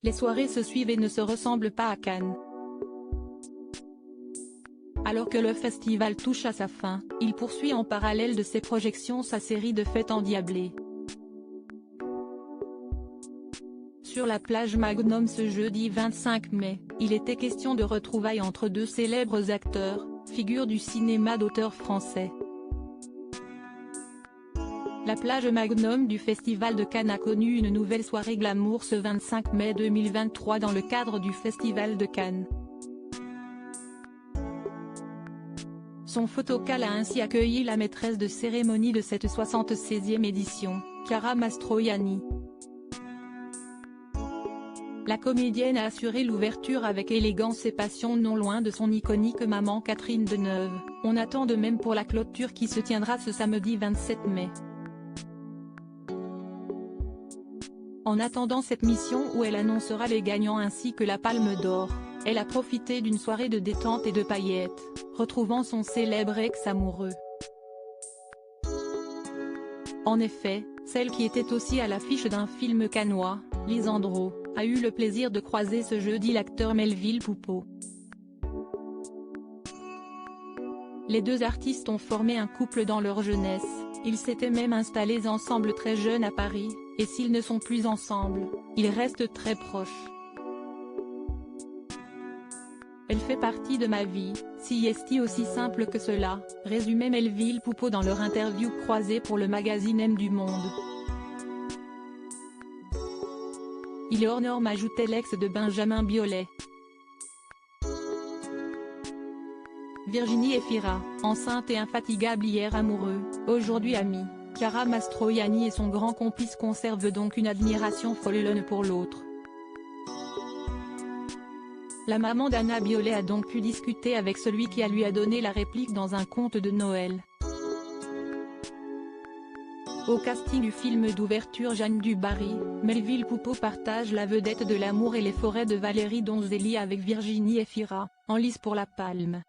Les soirées se suivent et ne se ressemblent pas à Cannes. Alors que le festival touche à sa fin, il poursuit en parallèle de ses projections sa série de fêtes endiablées. Sur la plage Magnum ce jeudi 25 mai, il était question de retrouvailles entre deux célèbres acteurs, figures du cinéma d'auteur français. La plage Magnum du Festival de Cannes a connu une nouvelle soirée glamour ce 25 mai 2023 dans le cadre du Festival de Cannes. Son photocall a ainsi accueilli la maîtresse de cérémonie de cette 76e édition, Chiara Mastroianni. La comédienne a assuré l'ouverture avec élégance et passion non loin de son iconique maman Catherine Deneuve. On attend de même pour la clôture qui se tiendra ce samedi 27 mai. En attendant cette mission où elle annoncera les gagnants ainsi que la Palme d'Or, elle a profité d'une soirée de détente et de paillettes, retrouvant son célèbre ex-amoureux. En effet, celle qui était aussi à l'affiche d'un film cannois, Lisandro, a eu le plaisir de croiser ce jeudi l'acteur Melville Poupeau. Les deux artistes ont formé un couple dans leur jeunesse, ils s'étaient même installés ensemble très jeunes à Paris, et s'ils ne sont plus ensemble, ils restent très proches. Elle fait partie de ma vie, si est aussi simple que cela, résumait Melville Poupeau dans leur interview croisée pour le magazine M du Monde. Il est hors norme, ajoutait l'ex de Benjamin Biolay. Virginie Efira, enceinte et infatigable hier amoureux, aujourd'hui amis, Chiara Mastroianni et son grand complice conservent donc une admiration folle l'un pour l'autre. La maman d'Anna Biolay a donc pu discuter avec celui qui lui a donné la réplique dans un conte de Noël. Au casting du film d'ouverture Jeanne du Barry, Melville Poupeau partage la vedette de L'amour et les forêts de Valérie Donzelli avec Virginie Efira, en lice pour la Palme.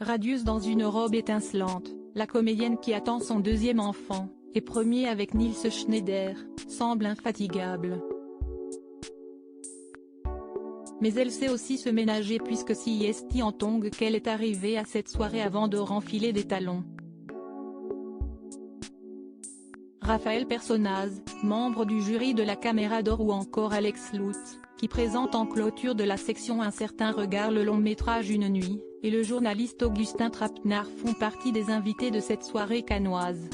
Radieuse dans une robe étincelante, la comédienne qui attend son deuxième enfant, et premier avec Nils Schneider, semble infatigable. Mais elle sait aussi se ménager puisque si est en tongs qu'elle est arrivée à cette soirée avant de renfiler des talons. Raphaël Personnaz, membre du jury de la Caméra d'Or ou encore Alex Lutz, qui présente en clôture de la section Un certain regard le long métrage Une nuit, et le journaliste Augustin Trapenard font partie des invités de cette soirée cannoise.